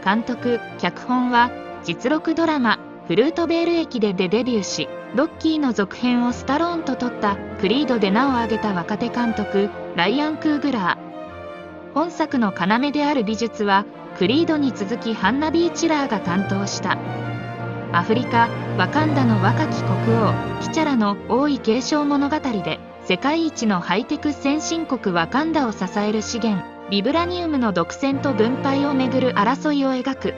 監督・脚本は実録ドラマ「フルートベール駅伝」でデビューし、ロッキーの続編をスタローンと撮ったクリードで名を挙げた若手監督ライアン・クーグラー。本作の要である美術はクリードに続きハンナ・ビーチラーが担当した。アフリカ・ワカンダの若き国王キチャラの王位継承物語で、世界一のハイテク先進国ワカンダを支える資源ビブラニウムの独占と分配をめぐる争いを描く。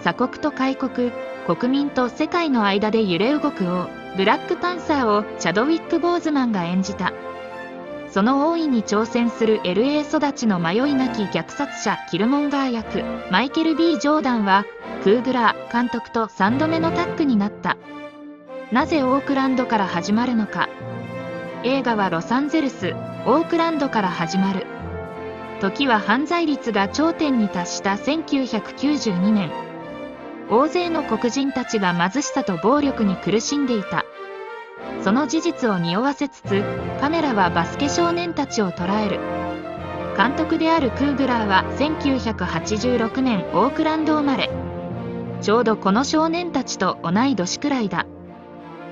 鎖国と開国、国民と世界の間で揺れ動く王ブラックパンサーをチャドウィック・ボーズマンが演じた。その王位に挑戦する LA 育ちの迷いなき虐殺者キルモンガー役マイケル・ B ・ジョーダンはクーグラー監督と3度目のタッグになった。なぜオークランドから始まるのか。映画はロサンゼルス・オークランドから始まる。時は犯罪率が頂点に達した1992年。大勢の黒人たちが貧しさと暴力に苦しんでいた。その事実を匂わせつつ、カメラはバスケ少年たちを捉える。監督であるクーグラーは1986年オークランド生まれ。ちょうどこの少年たちと同い年くらいだ。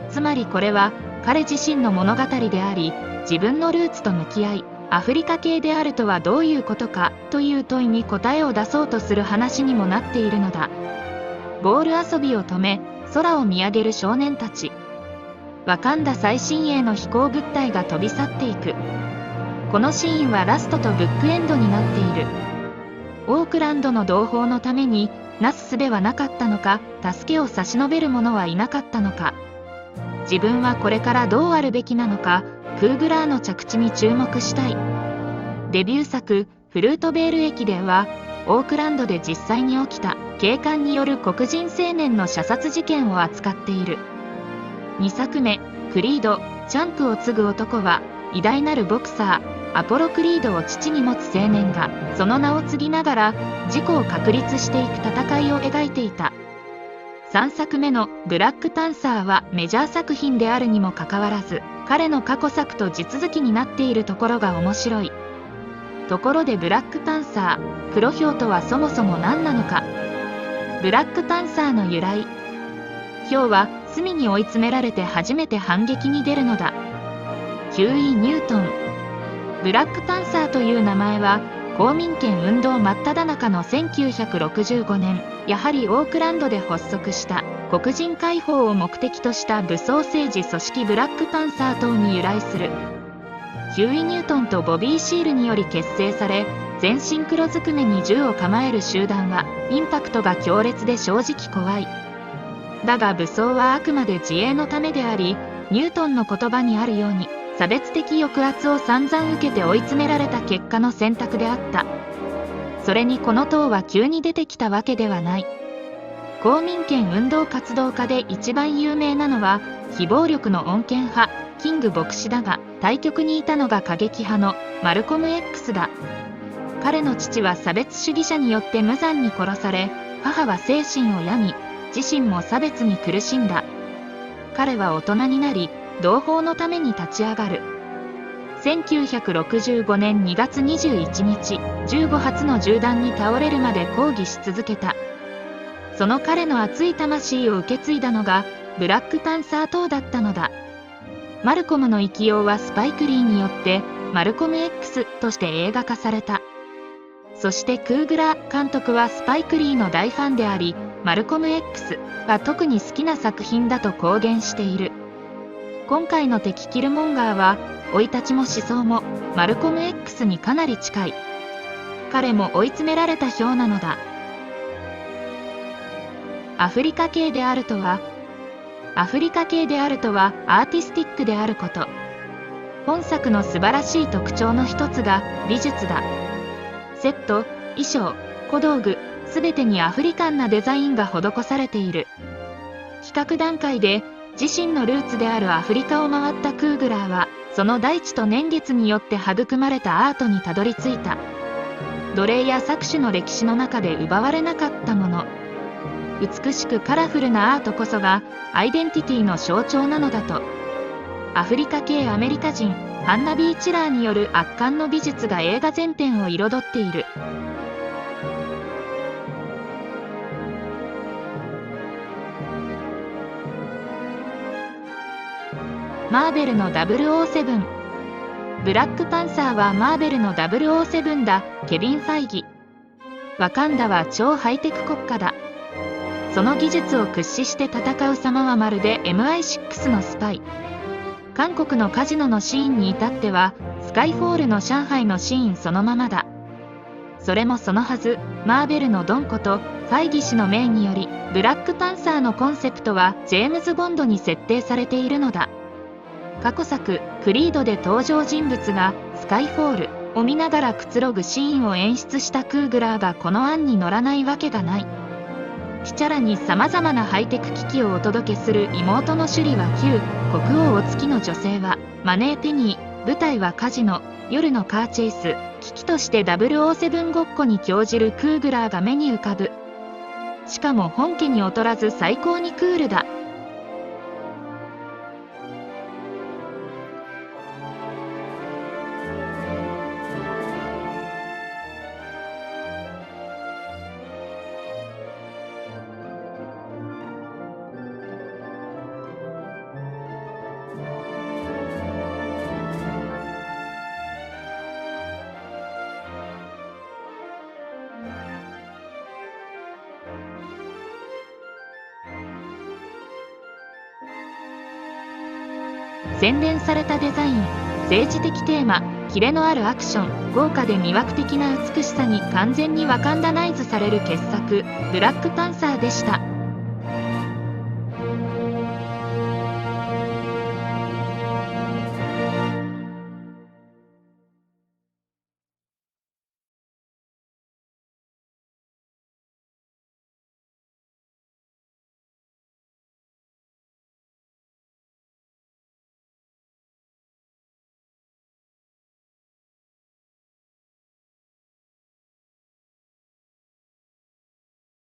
つまりこれは彼自身の物語であり、自分のルーツと向き合い、アフリカ系であるとはどういうことかという問いに答えを出そうとする話にもなっているのだ。ボール遊びを止め、空を見上げる少年たち。ワカンダ最新鋭の飛行物体が飛び去っていく。このシーンはラストとブックエンドになっている。オークランドの同胞のためになすすべはなかったのか、助けを差し伸べる者はいなかったのか。自分はこれからどうあるべきなのか、クーグラーの着地に注目したい。デビュー作「フルートベール駅伝」はオークランドで実際に起きた警官による黒人青年の射殺事件を扱っている。2作目「クリード・チャンプを継ぐ男」は偉大なるボクサーアポロ・クリードを父に持つ青年がその名を継ぎながら自己を確立していく戦いを描いていた。3作目の「ブラックパンサー」はメジャー作品であるにもかかわらず、彼の過去作と地続きになっているところが面白い。ところでブラックパンサー、黒ヒョウとはそもそも何なのか。ブラックパンサーの由来。ヒョウは罪に追い詰められて初めて反撃に出るのだ。ヒューイ・ニュートン。ブラックパンサーという名前は公民権運動真っ只中の1965年、やはりオークランドで発足した黒人解放を目的とした武装政治組織ブラックパンサー党に由来する。ヒューイ・ニュートンとボビー・シールにより結成され、全身黒ずくめに銃を構える集団はインパクトが強烈で正直怖い。だが武装はあくまで自衛のためであり、ニュートンの言葉にあるように差別的抑圧を散々受けて追い詰められた結果の選択であった。それにこの党は急に出てきたわけではない。公民権運動活動家で一番有名なのは非暴力の穏健派キング牧師だが、対極にいたのが過激派のマルコム X だ。彼の父は差別主義者によって無残に殺され、母は精神を病み、自身も差別に苦しんだ。彼は大人になり、同胞のために立ち上がる。1965年2月21日、15発の銃弾に倒れるまで抗議し続けた。その彼の熱い魂を受け継いだのがブラックパンサー党だったのだ。マルコムの生きようはスパイクリーによってマルコム X として映画化された。そしてクーグラー監督はスパイクリーの大ファンであり、マルコム X が特に好きな作品だと公言している。今回の敵キルモンガーは生い立ちも思想もマルコム X にかなり近い。彼も追い詰められたヒョウなのだ。アフリカ系であるとはアフリカ系であるとはアーティスティックであること。本作の素晴らしい特徴の一つが美術だ。セット、衣装、小道具、すべてにアフリカンなデザインが施されている。企画段階で自身のルーツであるアフリカを回ったクーグラーは、その大地と年月によって育まれたアートにたどり着いた。奴隷や搾取の歴史の中で奪われなかったもの。美しくカラフルなアートこそがアイデンティティの象徴なのだと。アフリカ系アメリカ人ハンナ・ビーチラーによる圧巻の美術が映画全編を彩っている。マーベルの007。ブラックパンサーはマーベルの007だ。ケビン・ファイギ。ワカンダは超ハイテク国家だ。その技術を駆使して戦う様はまるで MI6 のスパイ。韓国のカジノのシーンに至ってはスカイフォールの上海のシーンそのままだ。それもそのはず、マーベルのドンことファイギ氏の命によりブラックパンサーのコンセプトはジェームズ・ボンドに設定されているのだ。過去作クリードで登場人物がスカイフォールを見ながらくつろぐシーンを演出したクーグラーがこの案に乗らないわけがない。シチャラにさまざまなハイテク機器をお届けする妹のシュリは旧国王お付きの女性はマネーペニー、舞台はカジノ、夜のカーチェイス、機器として007ごっこに興じるクーグラーが目に浮かぶ。しかも本家に劣らず最高にクールだ。洗練されたデザイン、政治的テーマ、キレのあるアクション、豪華で魅惑的な美しさに完全にワカンダナイズされる傑作、ブラックパンサーでした。